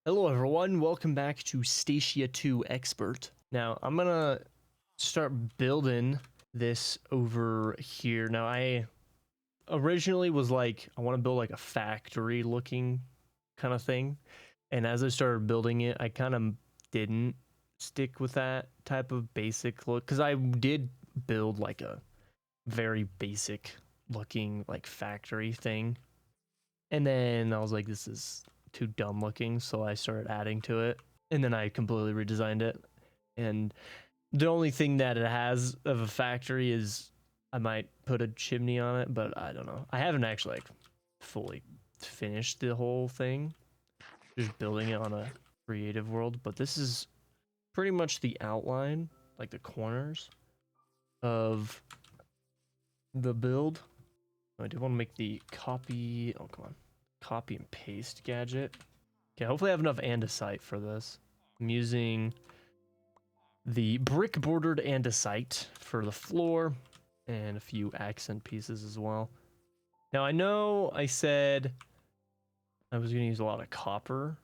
Hello everyone, welcome back to Stacia 2 Expert. Now, I'm gonna start building this over here. Now, I originally was like, I want to build like a factory looking kind of thing. And as I started building it, I kind of didn't stick with that type of basic look. Because I did build like a very basic looking like factory thing. And then I was like, this is too dumb looking, so I started adding to it, and then I completely redesigned it. And the only thing that it has of a factory is I might put a chimney on it, but I don't know. I haven't actually like fully finished the whole thing, just building it on a creative world. But this is pretty much the outline, like the corners of the build. I do want to make the copy. Oh, come on. Copy and paste gadget. Okay, hopefully I have enough andesite for this. I'm using the brick bordered andesite for the floor and a few accent pieces as well. Now I know I said I was going to use a lot of copper.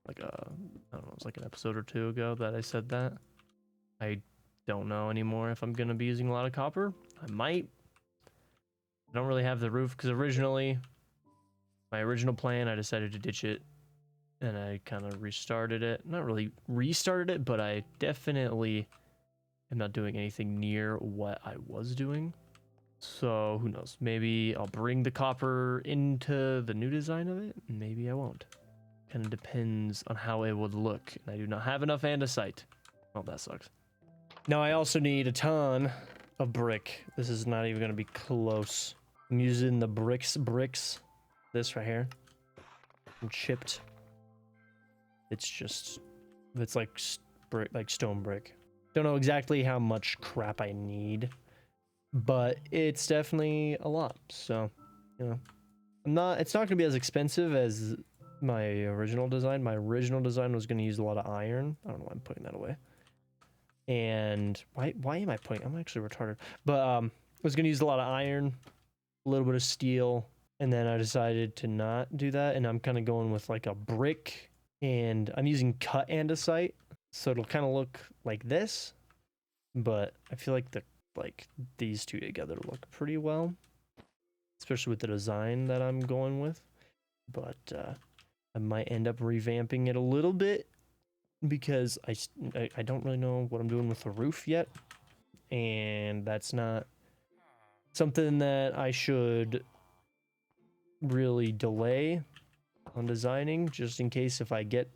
Like I don't know, it was like an episode or two ago that I said that. I don't know anymore if I'm going to be using a lot of copper. I might. I don't really have the roof because originally my original plan, I decided to ditch it and I kind of restarted it. Not really restarted it, but I definitely am not doing anything near what I was doing. So who knows? Maybe I'll bring the copper into the new design of it. Maybe I won't. Kind of depends on how it would look. And I do not have enough andesite. Oh, that sucks. Now I also need a ton of brick. This is not even going to be close. I'm using the bricks. This right here. I'm chipped. It's like brick, like stone brick. Don't know exactly how much crap I need, but it's definitely a lot. So, you know, it's not gonna be as expensive as my original design. My original design was gonna use a lot of iron. I don't know why I'm putting that away. And why am I putting? I'm actually retarded. But I was gonna use a lot of iron, a little bit of steel, and then I decided to not do that. And I'm kind of going with like a brick. And I'm using cut andesite, so it'll kind of look like this, but I feel like these two together look pretty well, especially with the design that I'm going with. But I might end up revamping it a little bit because I don't really know what I'm doing with the roof yet, and that's not something that I should really delay on designing, just in case if I get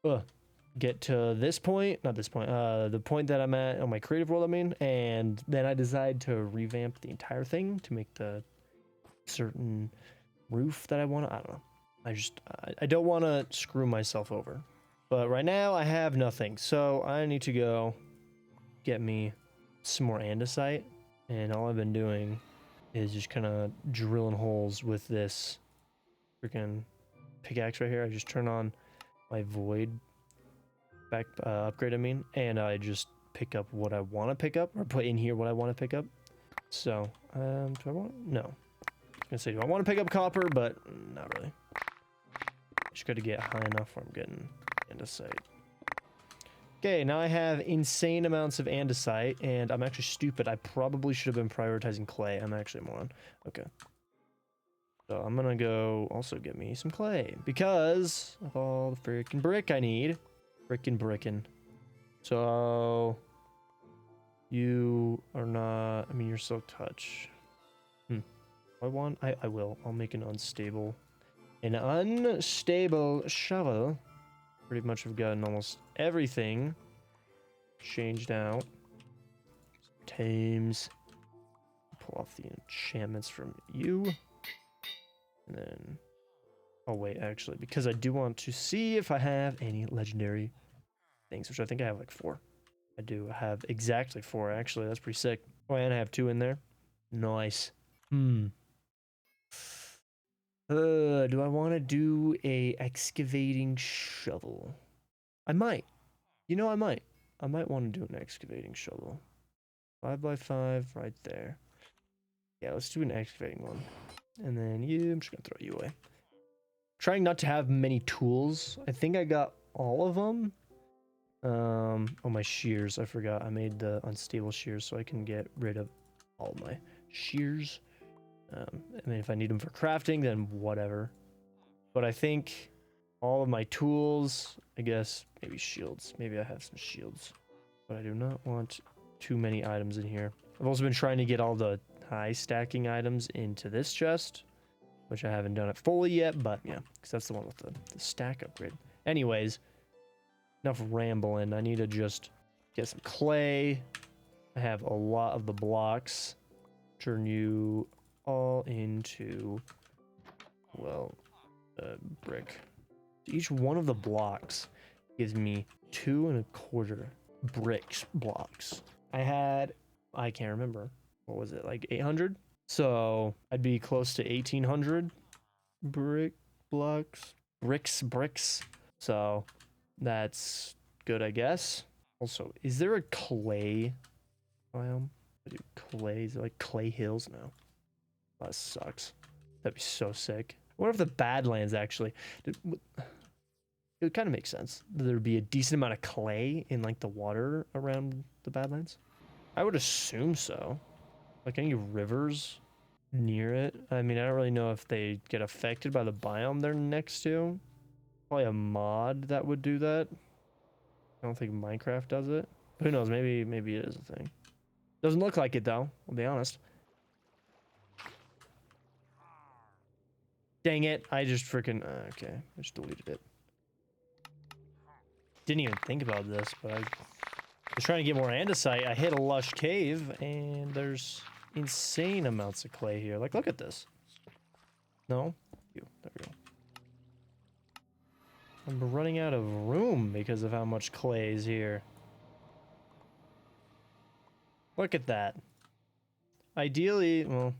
to this point, not this point, the point that I'm at on my creative world, I mean, and then I decide to revamp the entire thing to make the certain roof that I want to, I don't know. I don't want to screw myself over. But right now I have nothing, so I need to go get me some more andesite, and all I've been doing is just kind of drilling holes with this freaking pickaxe right here. I just turn on my void back upgrade, I mean, and I just pick up what I want to pick up, or put in here what I want to pick up. So do I want? No, I was gonna say, do I want to pick up copper? But not really. Just got to get high enough where I'm getting andesite. Okay, now I have insane amounts of andesite, and I'm actually stupid. I probably should have been prioritizing clay. I'm actually a moron. Okay. So I'm gonna go also get me some clay, because of all the freaking brick I need. Brickin'. So you are not, I mean, you're so touch. I will. I'll make an unstable shovel. Pretty much have gotten almost everything changed out. Tames. Pull off the enchantments from you. And then, oh wait, actually, because I do want to see if I have any legendary things, which I think I have like 4. I do have exactly 4, actually. That's pretty sick. Oh, and I have 2 in there. Nice. Do I want to do a excavating shovel? I might. You know, I might. I might want to do an excavating shovel. 5x5 right there. Yeah, let's do an excavating one. And then you, I'm just gonna throw you away. Trying not to have many tools. I think I got all of them. Oh, my shears. I forgot. I made the unstable shears so I can get rid of all my shears. I mean, if I need them for crafting, then whatever. But I think all of my tools, I guess, maybe shields. Maybe I have some shields. But I do not want too many items in here. I've also been trying to get all the high stacking items into this chest, which I haven't done it fully yet, but yeah, because that's the one with the stack upgrade. Anyways, enough rambling. I need to just get some clay. I have a lot of the blocks. Turn you all into, well, brick. Each one of the blocks gives me 2.25 bricks blocks. I can't remember. What was it, like 800? So I'd be close to 1800 brick blocks. Bricks. So that's good, I guess. Also, is there a clay biome? Clay? Is it like clay hills? No. That sucks. That'd be so sick. I wonder if the Badlands actually... It would kind of make sense. There'd be a decent amount of clay in like the water around the Badlands. I would assume so. Like any rivers near it. I mean, I don't really know if they get affected by the biome they're next to. Probably a mod that would do that. I don't think Minecraft does it. Who knows? Maybe it is a thing. Doesn't look like it though. I'll be honest. Dang it! I just freaking okay. I just deleted it. Didn't even think about this, but I was trying to get more andesite. I hit a lush cave, and there's insane amounts of clay here. Like, look at this. No? There we go. I'm running out of room because of how much clay is here. Look at that. Ideally, well,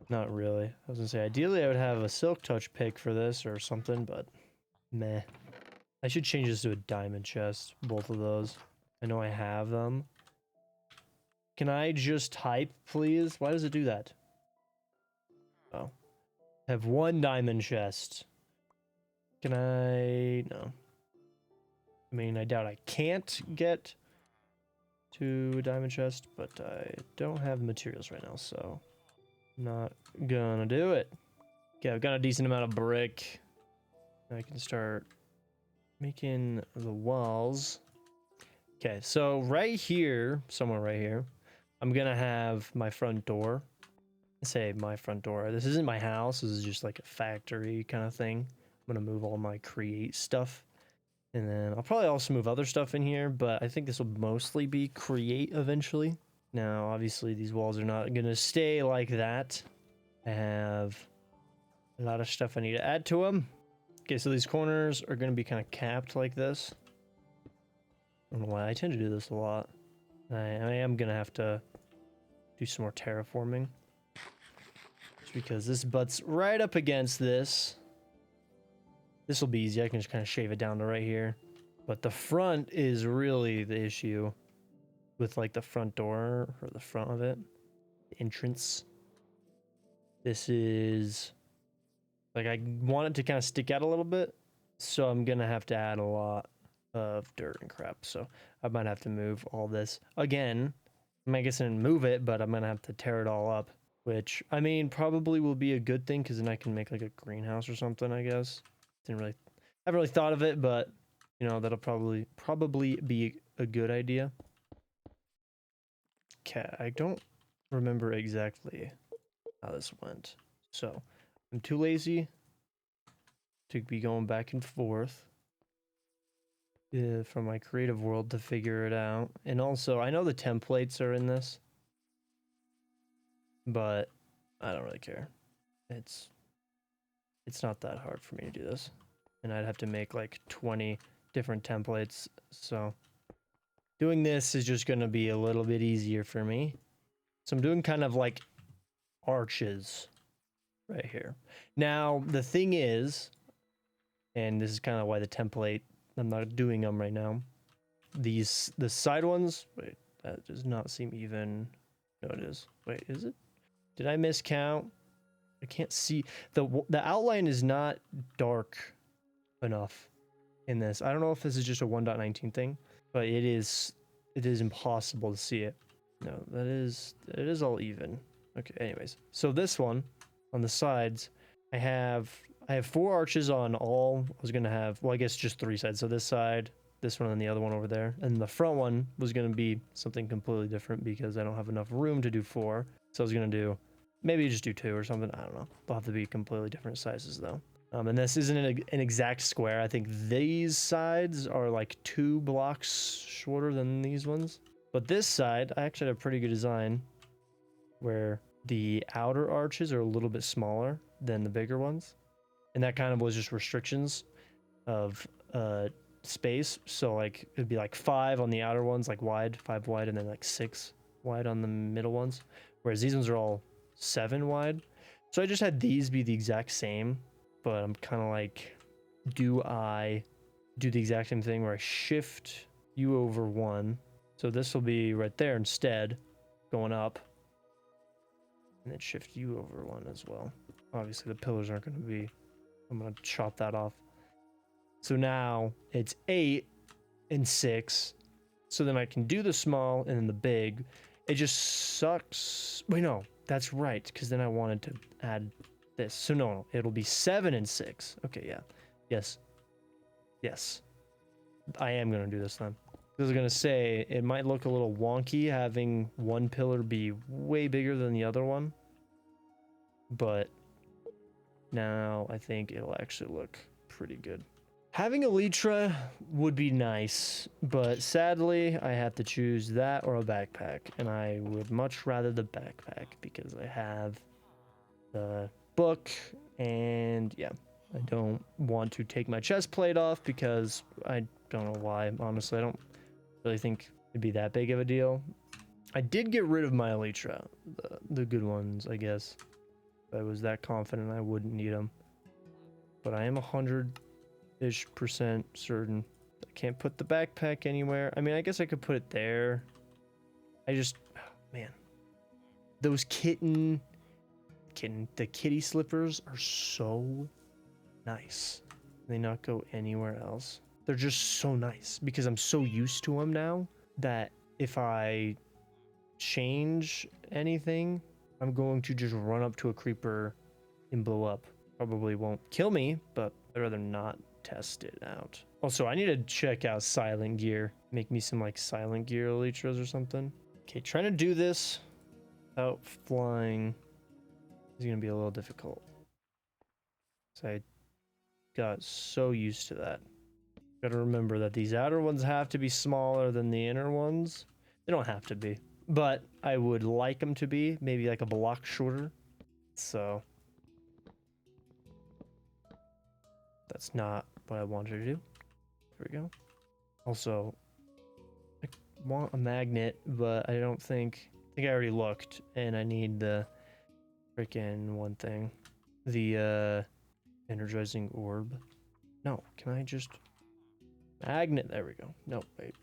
not really. I was gonna say, ideally I would have a silk touch pick for this or something, but meh. I should change this to a diamond chest, both of those. I know I have them. Can I just type, please? Why does it do that? Oh. I have one diamond chest. Can I... No. I mean, I doubt I can't get to a diamond chest, but I don't have the materials right now, so I'm not gonna do it. Okay, I've got a decent amount of brick. I can start making the walls. Okay, so right here, somewhere right here, I'm gonna have my front door. I say my front door. This isn't my house. This is just like a factory kind of thing. I'm gonna move all my create stuff. And then I'll probably also move other stuff in here, but I think this will mostly be create eventually. Now, obviously, these walls are not gonna stay like that. I have a lot of stuff I need to add to them. Okay, so these corners are gonna be kind of capped like this. I don't know why I tend to do this a lot. I am gonna have to do some more terraforming. Just because this butts right up against this. This will be easy. I can just kind of shave it down to right here. But the front is really the issue with like the front door or the front of it. The entrance. This is like I want it to kind of stick out a little bit. So I'm going to have to add a lot of dirt and crap. So I might have to move all this again. I guess I didn't move it, but I'm going to have to tear it all up. Which, I mean, probably will be a good thing because then I can make like a greenhouse or something, I guess. I haven't really thought of it, but you know, that'll probably be a good idea. Okay, I don't remember exactly how this went. So I'm too lazy to be going back and forth from my creative world to figure it out. And also, I know the templates are in this, but I don't really care. It's not that hard for me to do this. And I'd have to make like 20 different templates. So doing this is just going to be a little bit easier for me. So I'm doing kind of like arches right here. Now, the thing is, and this is kind of why the template, I'm not doing them right now. The side ones, wait, that does not seem even. No, it is. Wait, is it? Did I miscount? I can't see the outline is not dark enough in this. I don't know if this is just a 1.19 thing, but it is impossible to see it. No, it is all even. Okay, anyways. So this one on the sides, I have 4 arches on all. I was going to have, well, I guess just 3 sides. So this side, this one, and the other one over there. And the front one was going to be something completely different because I don't have enough room to do 4. So I was going to do, maybe just do 2 or something. I don't know. They'll have to be completely different sizes though. And this isn't an exact square. I think these sides are like 2 blocks shorter than these ones. But this side, I actually have a pretty good design where the outer arches are a little bit smaller than the bigger ones. And that kind of was just restrictions of space. So like it'd be like 5 on the outer ones, like wide, 5 wide, and then like 6 wide on the middle ones. Whereas these ones are all 7 wide. So I just had these be the exact same, but I'm kind of like, do I do the exact same thing where I shift you over 1? So this will be right there instead, going up. And then shift you over 1 as well. Obviously the pillars aren't going to be, I'm going to chop that off. So now it's 8 and 6. So then I can do the small and then the big. It just sucks. Wait, no, that's right. Because then I wanted to add this. So no, it'll be 7 and 6. Okay, yeah. Yes. Yes. I am going to do this then. I was going to say, it might look a little wonky having one pillar be way bigger than the other one. But now I think it'll actually look pretty good. Having elytra would be nice, but sadly I have to choose that or a backpack. And I would much rather the backpack because I have the book and yeah. I don't want to take my chest plate off because I don't know why. Honestly, I don't really think it'd be that big of a deal. I did get rid of my elytra, the good ones, I guess. I was that confident I wouldn't need them. But I am 100-ish% certain I can't put the backpack anywhere. I mean, I guess I could put it there. I just, oh, man. Those the kitty slippers are so nice. They not go anywhere else. They're just so nice because I'm so used to them now that if I change anything, I'm going to just run up to a creeper and blow up. Probably won't kill me, but I'd rather not test it out. Also, I need to check out silent gear. Make me some like silent gear elytras or something. Okay, trying to do this without flying is going to be a little difficult. So I got so used to that. Gotta remember that these outer ones have to be smaller than the inner ones. They don't have to be, but I would like them to be maybe like a block shorter. So that's not what I wanted to do. There we go. Also, I want a magnet, but I don't think, I think I already looked and I need the freaking one thing. The energizing orb. No, can I just magnet? There we go. No, wait.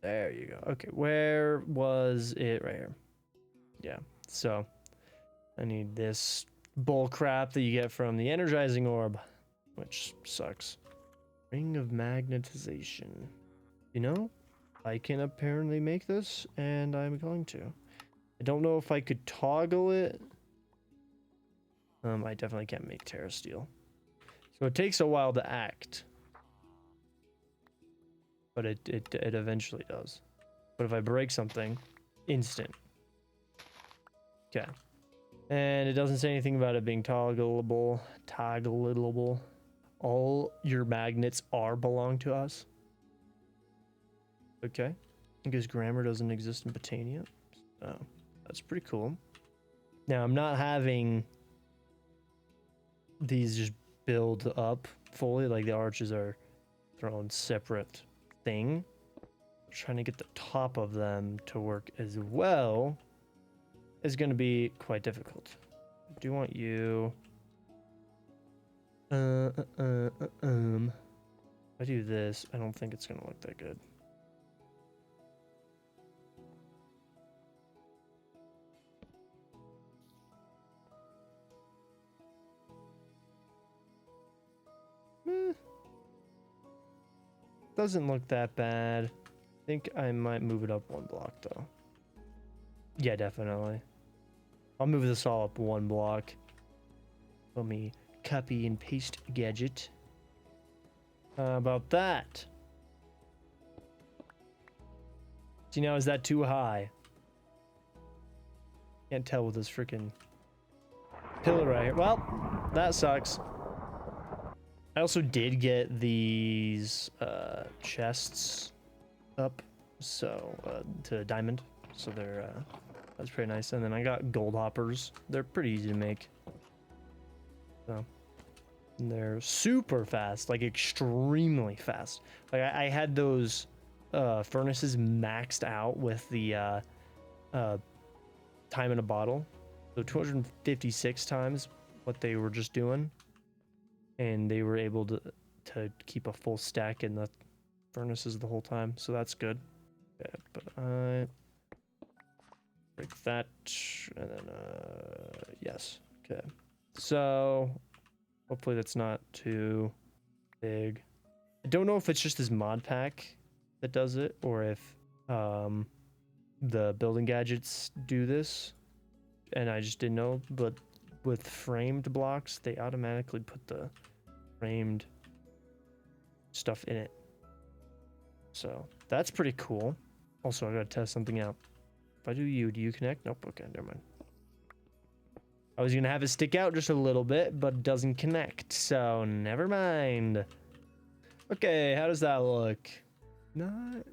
There you go. Okay, where was it? Right here. Yeah, so I need this bull crap that you get from the energizing orb, which sucks. Ring of magnetization. You know, I can apparently make this, and I'm going to. I don't know if I could toggle it. I definitely can't make Terra Steel. So it takes a while to act. But it eventually does. But if I break something, instant. Okay. And it doesn't say anything about it being toggleable. Toggleable. All your magnets belong to us. Okay. I guess grammar doesn't exist in Botania. Oh, that's pretty cool. Now I'm not having these just build up fully, like the arches are their own separate thing. Trying to get the top of them to work as well is going to be quite difficult. I do want you. If I do this, I don't think it's going to look that good. Doesn't look that bad. I think I might move it up 1 block though. Yeah, definitely. I'll move this all up 1 block. Let me copy and paste gadget. How about that? See, now is that too high? Can't tell with this freaking pillar right here. Well, that sucks. I also did get these chests up, so to diamond, so they're that's pretty nice. And then I got gold hoppers. They're pretty easy to make. So and they're super fast, like extremely fast. Like I had those furnaces maxed out with the time in a bottle, so 256 times what they were just doing, and they were able to keep a full stack in the furnaces the whole time, so that's good. Yeah, but I break that, and then yes, okay. So hopefully that's not too big. I don't know if it's just this mod pack that does it, or if the building gadgets do this, and I just didn't know. But with framed blocks, they automatically put the framed stuff in it, so that's pretty cool. Also, I gotta test something out. If I do you connect? Nope. Okay, never mind. I was gonna have it stick out just a little bit, but it doesn't connect, so never mind. Okay, how does that look? Not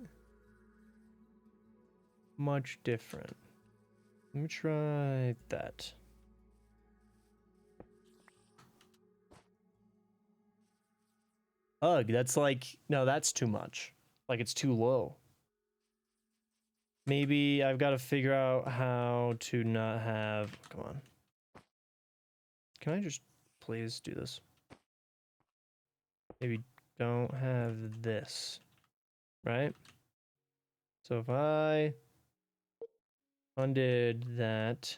much different. Let me try that. Ugh, that's like, no, that's too much. Like, it's too low. Maybe I've got to figure out how to not have, come on. Can I just please do this? Maybe don't have this, right? So if I undid that,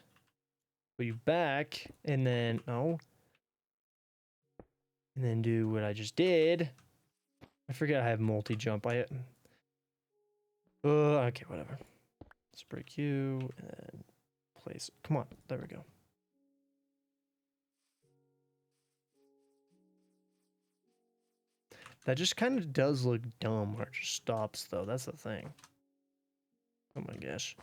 put you back, and then, oh, and then do what I just did. I forget I have multi-jump. Okay, whatever. Let's break you, and then place, come on, there we go. That just kind of does look dumb where it just stops, though. That's the thing. Oh my gosh.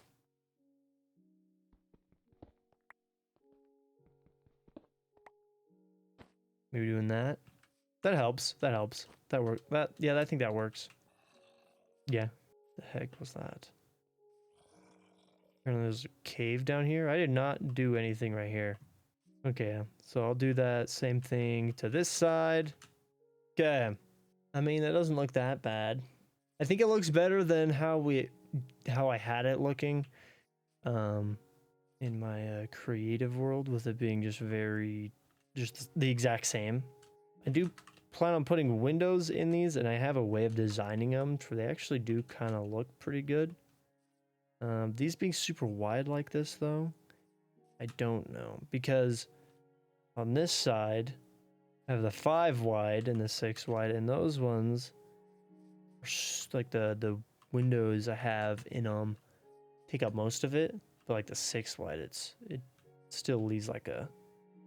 Maybe doing that. That helps. That helps. That works. Yeah, I think that works. Yeah. The heck was that? Apparently there's a cave down here. I did not do anything right here. Okay, so I'll do that same thing to this side. Okay. I mean, that doesn't look that bad. I think it looks better than how I had it looking in my creative world, with it being just the exact same. I do plan on putting windows in these, and I have a way of designing them where they actually do kind of look pretty good. These being super wide like this, though, I don't know, because on this side I have the 5 wide and the 6 wide, and those ones are like the windows I have in them take up most of it, but like the 6 wide, it still leaves like a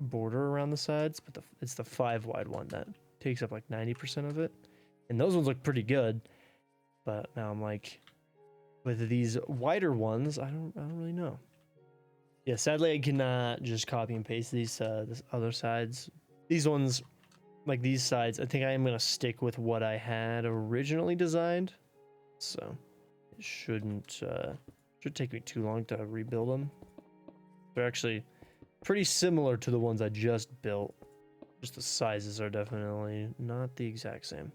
border around the sides, but it's the 5 wide one that takes up like 90% of it, and those ones look pretty good. But now I'm like, with these wider ones, I don't really know. Yeah, sadly I cannot just copy and paste these this other sides. These ones, like these sides, I think I am gonna stick with what I had originally designed, so it shouldn't should take me too long to rebuild them. They're actually pretty similar to the ones I just built. Just the sizes are definitely not the exact same.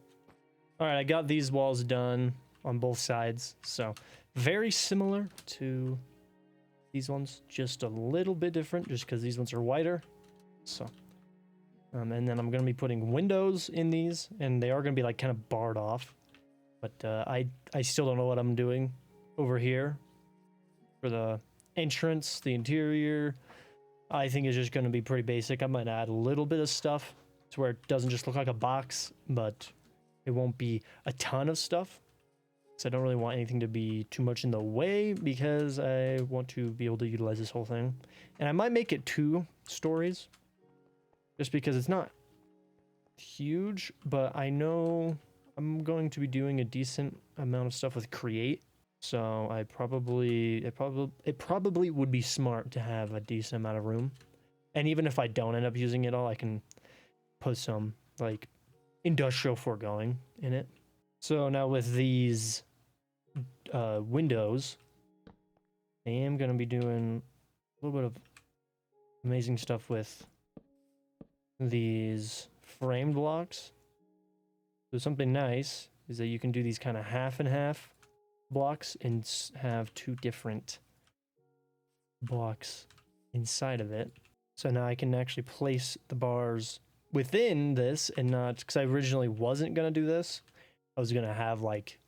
All right, I got these walls done on both sides, so very similar to these ones, just a little bit different, just because these ones are wider. So, and then I'm gonna be putting windows in these, and they are gonna be like kind of barred off. But I still don't know what I'm doing over here for the entrance, the interior. I think it's just gonna be pretty basic. I might add a little bit of stuff to where it doesn't just look like a box, but it won't be a ton of stuff. So I don't really want anything to be too much in the way because I want to be able to utilize this whole thing. And I might make it 2 stories just because it's not huge, but I know I'm going to be doing a decent amount of stuff with create. So it probably would be smart to have a decent amount of room. And even if I don't end up using it all, I can put some like industrial foregoing in it. So now with these windows, I am going to be doing a little bit of amazing stuff with these framed blocks. So something nice is that you can do these kind of half and half blocks and have 2 different blocks inside of it. So now I can actually place the bars within this and not, because I originally wasn't going to do this. I was going to have like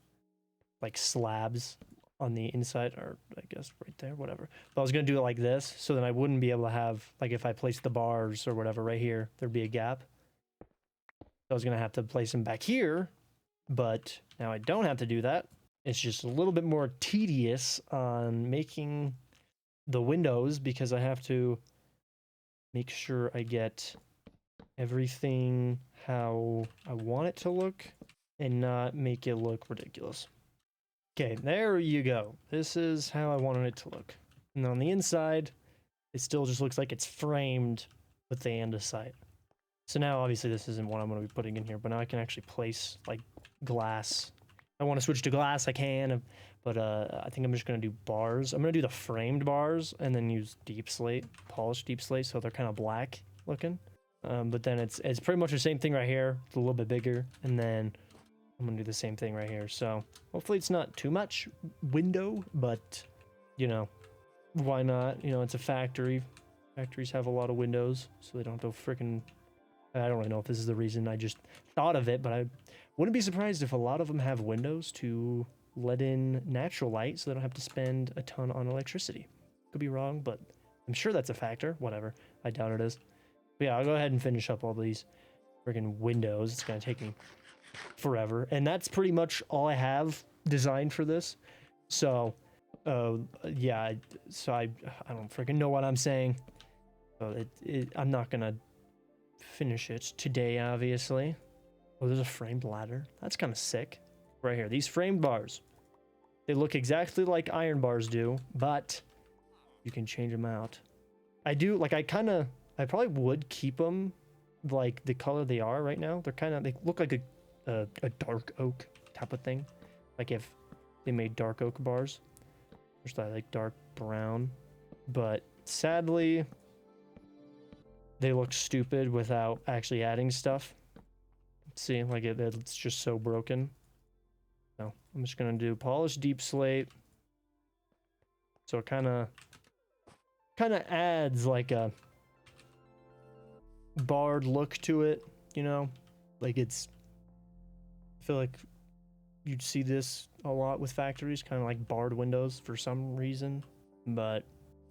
slabs on the inside, or I guess right there, whatever. But I was going to do it like this, so then I wouldn't be able to have, like if I placed the bars or whatever right here, there'd be a gap. I was going to have to place them back here, but now I don't have to do that. It's just a little bit more tedious on making the windows because I have to make sure I get everything how I want it to look and not make it look ridiculous. Okay, there you go. This is how I wanted it to look. And on the inside, it still just looks like it's framed with the andesite. So now, obviously, this isn't what I'm going to be putting in here, but now I can actually place, like, glass. If I want to switch to glass, I can, but I think I'm just going to do bars. I'm going to do the framed bars and then use deep slate, polished deep slate, so they're kind of black looking. But then it's pretty much the same thing right here. It's a little bit bigger, and then I'm gonna do the same thing right here. So hopefully it's not too much window, but you know, why not? You know, it's a factory. Factories have a lot of windows, so they don't have to freaking. I don't really know if this is the reason. I just thought of it, but I wouldn't be surprised if a lot of them have windows to let in natural light, so they don't have to spend a ton on electricity. Could be wrong, but I'm sure that's a factor. Whatever. I doubt it is. But yeah, I'll go ahead and finish up all these freaking windows. It's gonna take me forever, and that's pretty much all I have designed for this. So yeah, so I don't freaking know what I'm saying. So I'm not gonna finish it today, obviously. Oh, there's a framed ladder. That's kind of sick. Right here, these framed bars, they look exactly like iron bars do, but you can change them out. I do, like, I probably would keep them like the color they are right now. They look like a dark oak type of thing. Like if they made dark oak bars. Which I like dark brown. But sadly, they look stupid without actually adding stuff. See, like it's just so broken. So I'm just gonna do polished deep slate. So it kind of adds like a barred look to it, you know? Like I feel like you'd see this a lot with factories, kind of like barred windows for some reason, but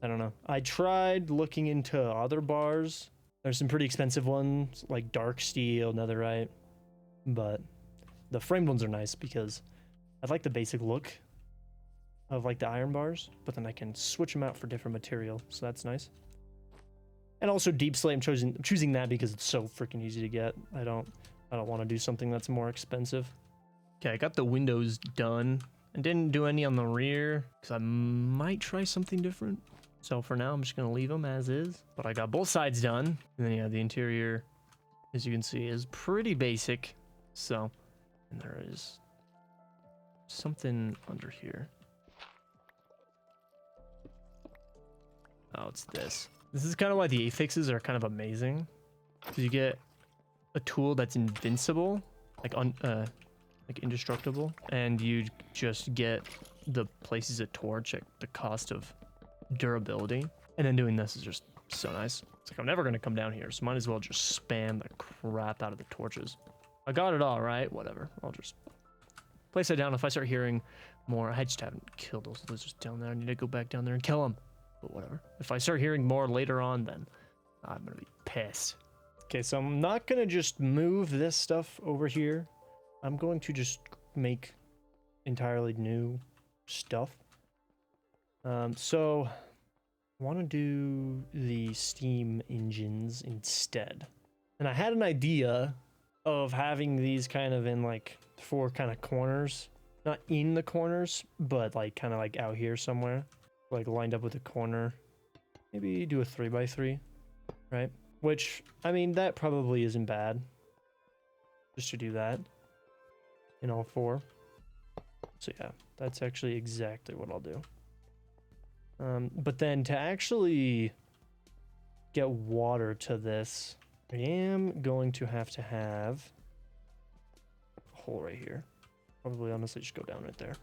I don't know. I tried looking into other bars. There's some pretty expensive ones, like dark steel, netherite, but the framed ones are nice because I like the basic look of like the iron bars, but then I can switch them out for different material, so that's nice. And also deep slate, I'm choosing that because it's so freaking easy to get. I don't want to do something that's more expensive. Okay, I got the windows done. I didn't do any on the rear because I might try something different. So for now, I'm just gonna leave them as is. But I got both sides done, and then yeah, the interior, as you can see, is pretty basic. So, and there is something under here. Oh, it's this. This is kind of why the affixes are kind of amazing, because you get a tool that's invincible, like indestructible, and you just get the places at torch at the cost of durability. And then doing this is just so nice. It's like I'm never gonna come down here, so might as well just spam the crap out of the torches. I got it all right. Whatever. I'll just place it down. If I start hearing more, I just haven't killed those lizards down there. I need to go back down there and kill them. But whatever. If I start hearing more later on, then I'm gonna be pissed. Okay, so I'm not gonna just move this stuff over here. I'm going to just make entirely new stuff. So I want to do the steam engines instead. And I had an idea of having these kind of in like 4 kind of corners. Not in the corners, but like kind of like out here somewhere. Like lined up with a corner. Maybe do a 3x3, right? Which, I mean, that probably isn't bad. Just to do that in all 4. So yeah, that's actually exactly what I'll do. But then to actually get water to this, I am going to have a hole right here. Probably honestly just go down right there.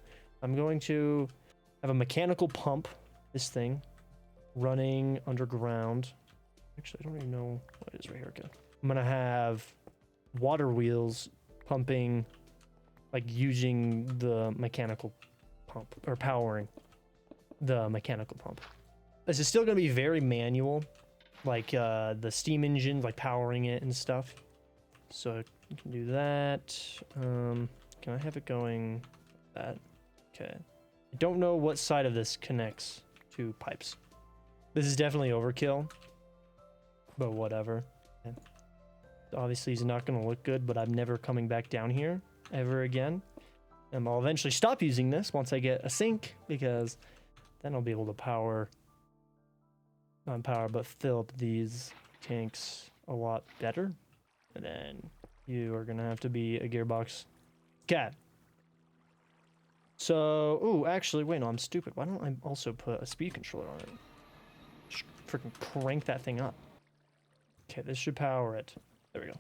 I'm going to have a mechanical pump, this thing, running underground. Actually, I don't even know what it is right here. Okay. I'm gonna have water wheels pumping, like using the mechanical pump, or powering the mechanical pump. This is still gonna be very manual, like the steam engine, like powering it and stuff. So you can do that. Can I have it going that? Okay. I don't know what side of this connects to pipes. This is definitely overkill, but whatever. Okay. Obviously, it's not going to look good, but I'm never coming back down here ever again. And I'll eventually stop using this once I get a sink, because then I'll be able to not power, but fill up these tanks a lot better. And then you are going to have to be a gearbox. Okay. So, ooh, actually, wait, no, I'm stupid. Why don't I also put a speed controller on it? Just freaking crank that thing up. Okay, this should power it. There we go.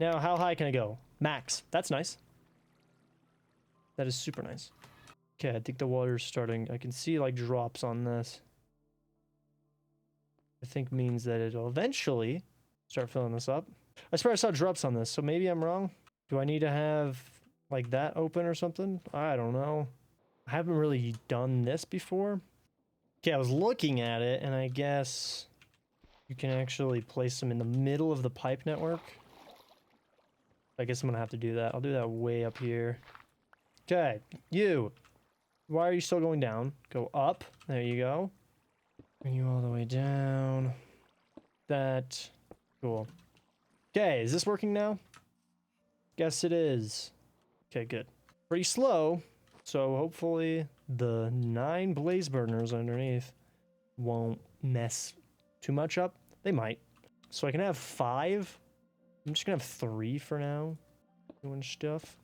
Now, how high can I go? Max. That's nice. That is super nice. Okay, I think the water's starting. I can see, like, drops on this. I think means that it'll eventually start filling this up. I swear I saw drops on this, so maybe I'm wrong. Do I need to have, like, that open or something? I don't know. I haven't really done this before. Okay, I was looking at it, and I guess you can actually place them in the middle of the pipe network. I guess I'm gonna have to do that. I'll do that way up here. Okay, you. Why are you still going down? Go up. There you go. Bring you all the way down. That. Cool. Okay, is this working now? Guess it is. Okay, good. Pretty slow, so hopefully the 9 blaze burners underneath won't mess too much up. They might. So I can have 5. I'm just gonna have 3 for now. Doing stuff.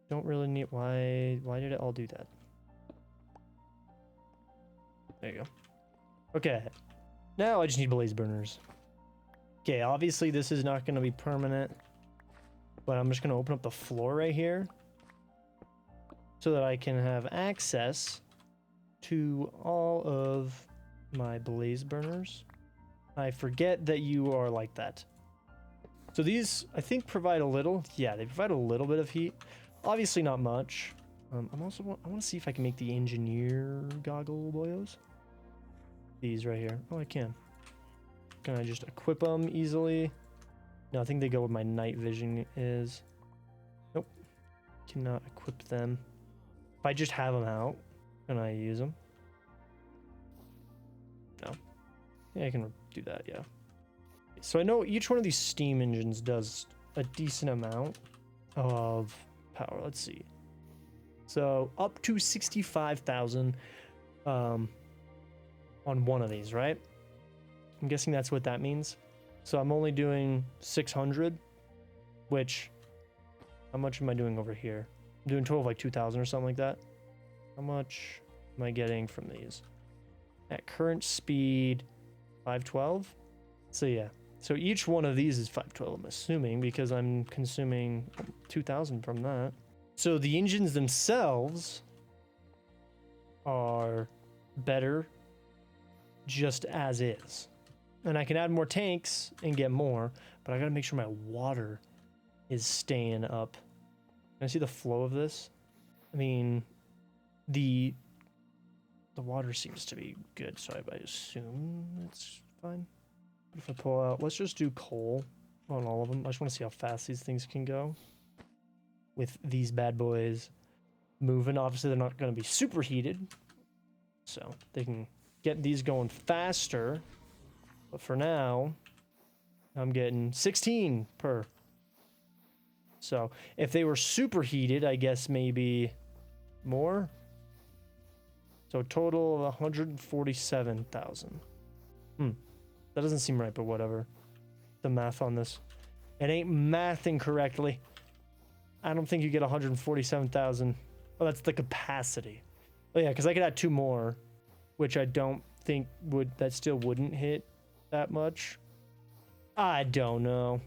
Don't really need... Why did it all do that? There you go. Okay. Now I just need blaze burners. Okay, obviously this is not gonna be permanent, but I'm just gonna open up the floor right here so that I can have access to all of my blaze burners. I forget that you are like that. So these, I think, provide a little. Yeah, they provide a little bit of heat. Obviously not much. I want to see if I can make the engineer goggle boyos. These right here. Oh, I can. Can I just equip them easily? No, I think they go where my night vision is. Nope. Cannot equip them. If I just have them out, can I use them? No. Yeah, I can do that, yeah. So I know each one of these steam engines does a decent amount of power. Let's see. So up to 65,000 on one of these, right? I'm guessing that's what that means. So I'm only doing 600, which, how much am I doing over here? I'm doing a total of like 2,000 or something like that. How much am I getting from these? At current speed, 512. So yeah, so each one of these is 512, I'm assuming, because I'm consuming 2,000 from that. So the engines themselves are better just as is. And I can add more tanks and get more, but I gotta make sure my water is staying up. Can I see the flow of this? I mean, the water seems to be good, so I assume it's fine. If I pull out, let's just do coal on all of them. I just want to see how fast these things can go with these bad boys moving. Obviously, they're not going to be super heated, so they can get these going faster. But for now, I'm getting 16 per. So if they were super heated, I guess maybe more. So a total of 147,000. That doesn't seem right, but whatever. The math on this. It ain't mathing correctly. I don't think you get 147,000. Oh, that's the capacity. Oh yeah, because I could add 2 more, which I don't think would, that still wouldn't hit that much. I don't know.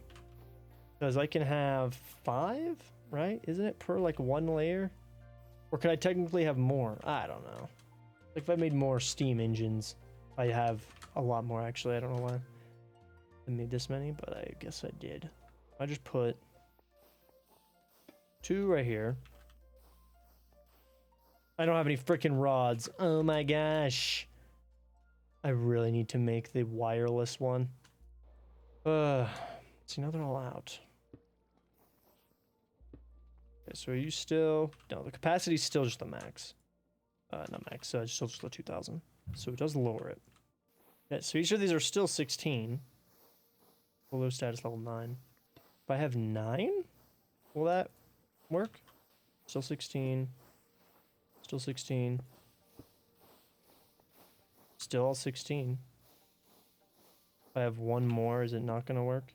Because I can have 5, right? Isn't it per like 1 layer? Or could I technically have more? I don't know. Like if I made more steam engines, I have a lot more actually. I don't know why I made this many, but I guess I did. I just put 2 right here. I don't have any freaking rods. Oh my gosh. I really need to make the wireless one. See, now they're all out. Okay, so are you still... No, the capacity's still just the max. Not max, still just the 2,000. So it does lower it. Okay, so each of these are still 16. Below status level 9. If I have 9, will that work? Still 16. Still 16. Still all 16. If I have 1 more, is it not going to work?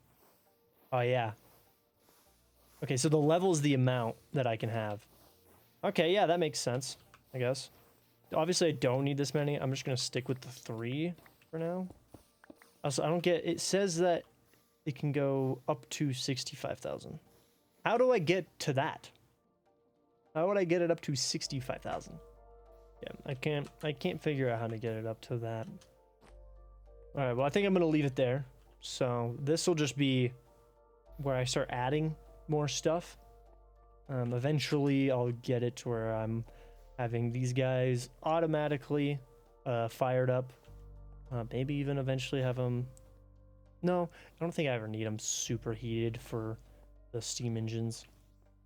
Oh, yeah. Okay, so the level is the amount that I can have. Okay, yeah, that makes sense, I guess. Obviously, I don't need this many. I'm just going to stick with the 3 for now. Also, I don't get... It says that it can go up to 65,000. How do I get to that? How would I get it up to 65,000? Yeah, I can't figure out how to get it up to that. All right, well, I think I'm going to leave it there. So this will just be where I start adding more stuff. Eventually, I'll get it to where I'm having these guys automatically fired up. Maybe even eventually have them... No, I don't think I ever need them super heated for the steam engines.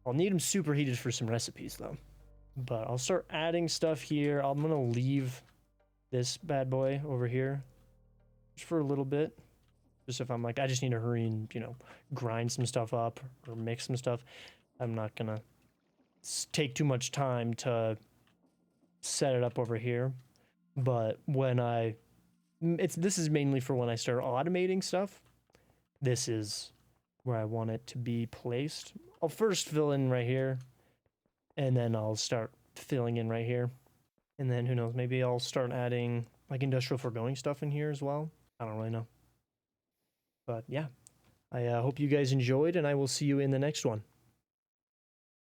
I'll need them super heated for some recipes, though. But I'll start adding stuff here. I'm going to leave this bad boy over here just for a little bit. Just if I'm like, I just need to hurry and, you know, grind some stuff up or mix some stuff. I'm not going to take too much time to set it up over here. But when this is mainly for when I start automating stuff. This is where I want it to be placed. I'll first fill in right here, and then I'll start filling in right here. And then who knows, maybe I'll start adding like industrial foregoing stuff in here as well. I don't really know. But yeah, I hope you guys enjoyed, and I will see you in the next one.